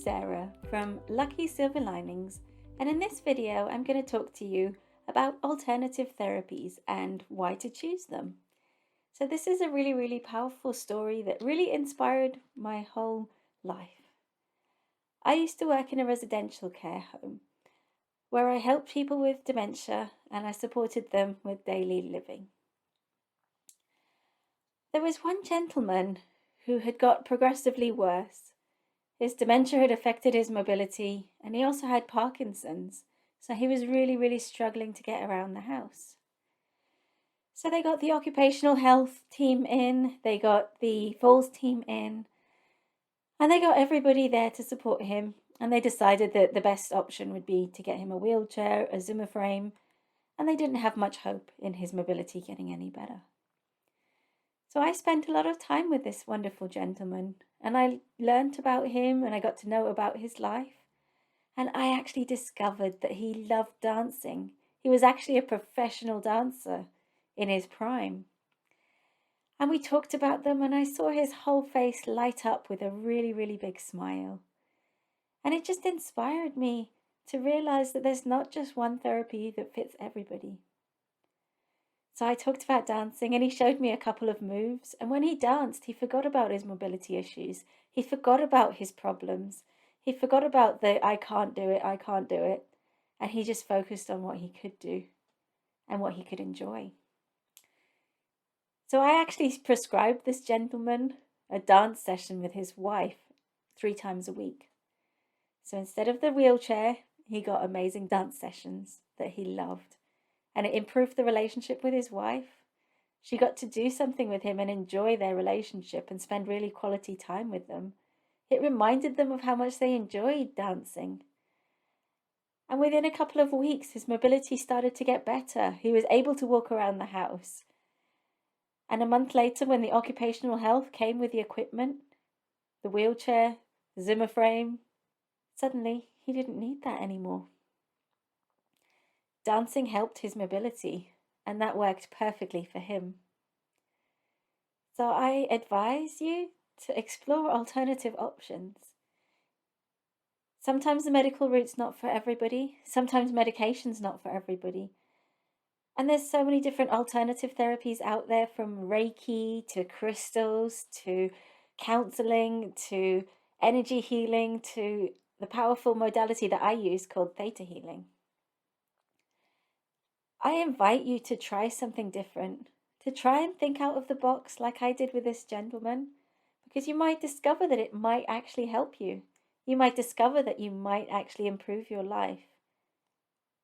Sarah from Lucky Silver Linings, and in this video I'm going to talk to you about alternative therapies and why to choose them. So this is a really powerful story that really inspired my whole life. I used to work in a residential care home where I helped people with dementia and I supported them with daily living. There was one gentleman who had got progressively worse. His dementia had affected his mobility, and he also had Parkinson's, so he was really struggling to get around the house. So they got the occupational health team in, they got the falls team in, and they got everybody there to support him, and they decided that the best option would be to get him a wheelchair, a Zimmer frame, and they didn't have much hope in his mobility getting any better. So I spent a lot of time with this wonderful gentleman, and I learnt about him and I got to know about his life. And I actually discovered that he loved dancing. He was actually a professional dancer in his prime. And we talked about them, and I saw his whole face light up with a really big smile. And it just inspired me to realize that there's not just one therapy that fits everybody. So I talked about dancing, and he showed me a couple of moves, and when he danced, he forgot about his mobility issues. He forgot about his problems. He forgot about the I can't do it, and he just focused on what he could do and what he could enjoy. So I actually prescribed this gentleman a dance session with his wife 3 times a week. So instead of the wheelchair, he got amazing dance sessions that he loved. And it improved the relationship with his wife. She got to do something with him and enjoy their relationship and spend really quality time with them. It reminded them of how much they enjoyed dancing. And within a couple of weeks, his mobility started to get better. He was able to walk around the house. And a month later, when the occupational health came with the equipment, the wheelchair, the Zimmer frame, suddenly he didn't need that anymore. Dancing helped his mobility, and that worked perfectly for him. So I advise you to explore alternative options. Sometimes the medical route's not for everybody. Sometimes medication's not for everybody. And there's so many different alternative therapies out there, from Reiki to crystals to counseling to energy healing to the powerful modality that I use called Theta Healing. I invite you to try something different, to try and think out of the box like I did with this gentleman, because you might discover that it might actually help you. You might discover that you might actually improve your life.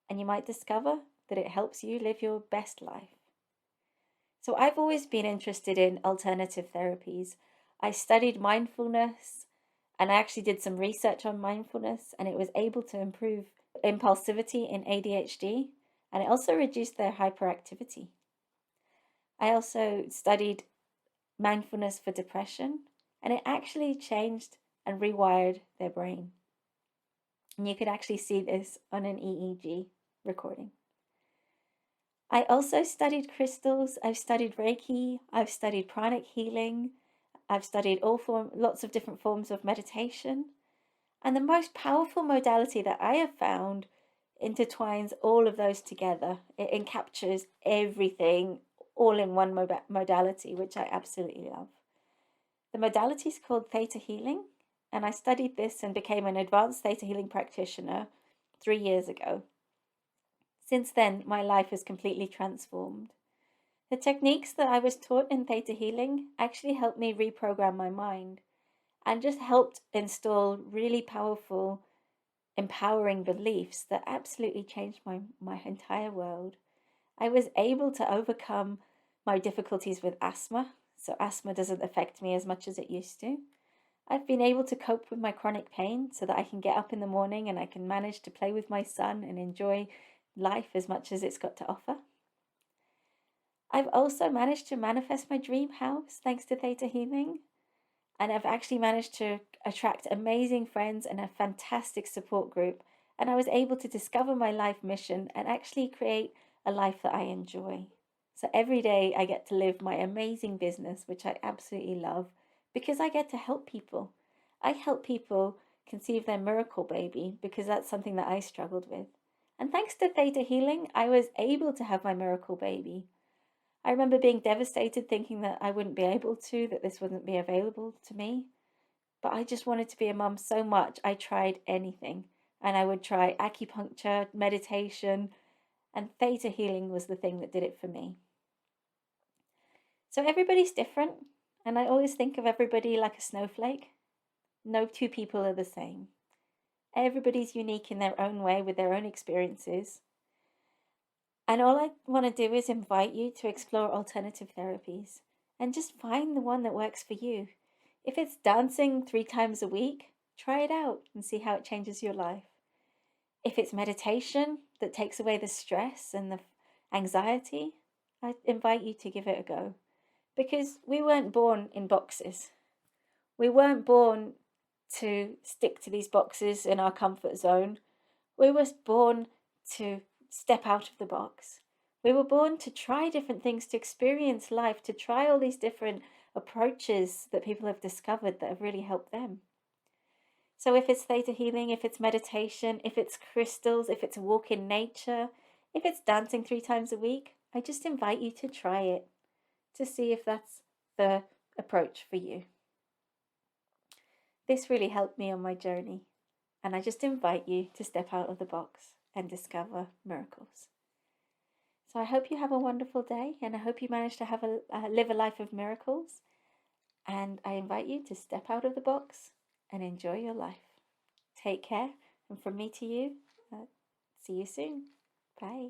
And you might discover that it helps you live your best life. So I've always been interested in alternative therapies. I studied mindfulness, and I actually did some research on mindfulness, and it was able to improve impulsivity in ADHD. And it also reduced their hyperactivity. I also studied mindfulness for depression, and it actually changed and rewired their brain. And you could actually see this on an EEG recording. I also studied crystals, I've studied Reiki, I've studied pranic healing, I've studied lots of different forms of meditation. And the most powerful modality that I have found intertwines all of those together. It encaptures everything all in one modality, which I absolutely love. The modality is called Theta Healing, and I studied this and became an advanced Theta Healing practitioner 3 years ago. Since then, my life has completely transformed. The techniques that I was taught in Theta Healing actually helped me reprogram my mind and just helped install really powerful, empowering beliefs that absolutely changed my entire world. I was able to overcome my difficulties with asthma, so asthma doesn't affect me as much as it used to. I've been able to cope with my chronic pain so that I can get up in the morning and I can manage to play with my son and enjoy life as much as it's got to offer. I've also managed to manifest my dream house thanks to Theta Healing. And I've actually managed to attract amazing friends and a fantastic support group. And I was able to discover my life mission and actually create a life that I enjoy. So every day I get to live my amazing business, which I absolutely love, because I get to help people. I help people conceive their miracle baby, because that's something that I struggled with. And thanks to Theta Healing, I was able to have my miracle baby. I remember being devastated, thinking that I wouldn't be able to, that this wouldn't be available to me. But I just wanted to be a mum so much, I tried anything. And I would try acupuncture, meditation, and Theta Healing was the thing that did it for me. So everybody's different, and I always think of everybody like a snowflake. No two people are the same. Everybody's unique in their own way with their own experiences. And all I want to do is invite you to explore alternative therapies and just find the one that works for you. If it's dancing 3 times a week, try it out and see how it changes your life. If it's meditation that takes away the stress and the anxiety, I invite you to give it a go. Because we weren't born in boxes. We weren't born to stick to these boxes in our comfort zone. We were born to step out of the box. We were born to try different things, to experience life, to try all these different approaches that people have discovered that have really helped them. So if it's Theta Healing, if it's meditation, if it's crystals, if it's a walk in nature, if it's dancing 3 times a week, I just invite you to try it to see if that's the approach for you. This really helped me on my journey, and I just invite you to step out of the box and discover miracles. So I hope you have a wonderful day, and I hope you manage to have live a life of miracles. And I invite you to step out of the box and enjoy your life. Take care, and from me to you, see you soon. Bye.